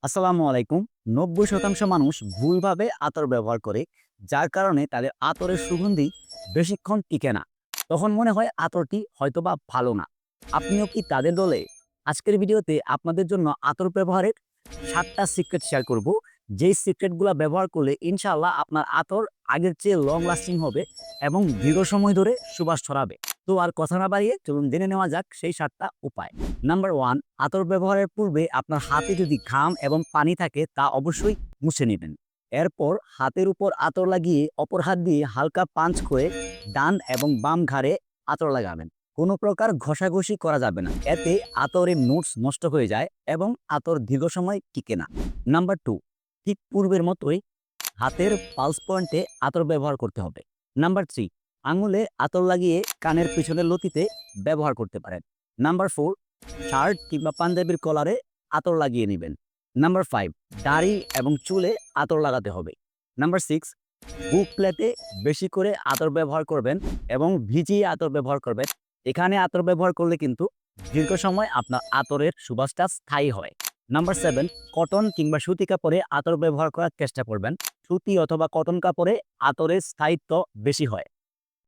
আসসালামু আলাইকুম। ৯০% মানুষ ভুলভাবে আতর ব্যবহার করে, যার কারণে তাদের আতরের সুগন্ধি বেশিক্ষণ টিকে না। তখন মনে হয় আতরটি হয়তোবা ভালো না। আপনিও কি তাদের দলে? আজকের ভিডিওতে আপনাদের জন্য আতর ব্যবহারের ৭ টা সিক্রেট শেয়ার করব। যেই সিক্রেটগুলা ব্যবহার করলে ইনশাআল্লাহ আপনার আতর আগের চেয়ে লং লাস্টিং হবে এবং দীর্ঘ সময় ধরে সুবাস ছড়াবে। তো আর কথা না বাড়িয়ে চলুন জেনে নেওয়া যাক সেই ৭ টা উপায়। নাম্বার 1, আতর ব্যবহারের পূর্বে আপনার হাতে যদি ঘাম এবং পানি থাকে তা অবশ্যই মুছে নেবেন। এরপর হাতের উপর আতর লাগিয়ে অপর হাত দিয়ে হালকা পাঞ্চ করে ডান এবং বাম ঘাড়ে আতর লাগাবেন। কোনো প্রকার ঘষাঘষি করা যাবে না, এতে আতরের নোটস নষ্ট হয়ে যায় এবং আতর দীর্ঘ সময় টিকে না। নাম্বার 2, ঠিক পূর্বের মতোই হাতের পালস পয়েন্টে আতর ব্যবহার করতে হবে। নাম্বার 3, আঙুলে আতর লাগিয়ে কানের পিছনের লতিতে ব্যবহার করতে পারেন। নাম্বার 4, শার্ট কিংবা পাঞ্জাবির কলারে আতর লাগিয়ে নেবেন। নাম্বার 5, দাড়ি এবং চুলে আতর লাগাতে হবে। নাম্বার 6, বুক প্লেটে বেশি করে আতর ব্যবহার করবেন এবং ভিজিয়ে আতর ব্যবহার করবেন। এখানে আতর ব্যবহার করলে কিন্তু দীর্ঘ সময় আপনার আতরের সুবাসটা স্থায়ী হয়। নাম্বার 7, কটন কিংবা সুতি কাপড়ে আতর ব্যবহার করার চেষ্টা করবেন। সুতি অথবা কটন কাপড়ে আতরের স্থায়িত্ব বেশি হয়।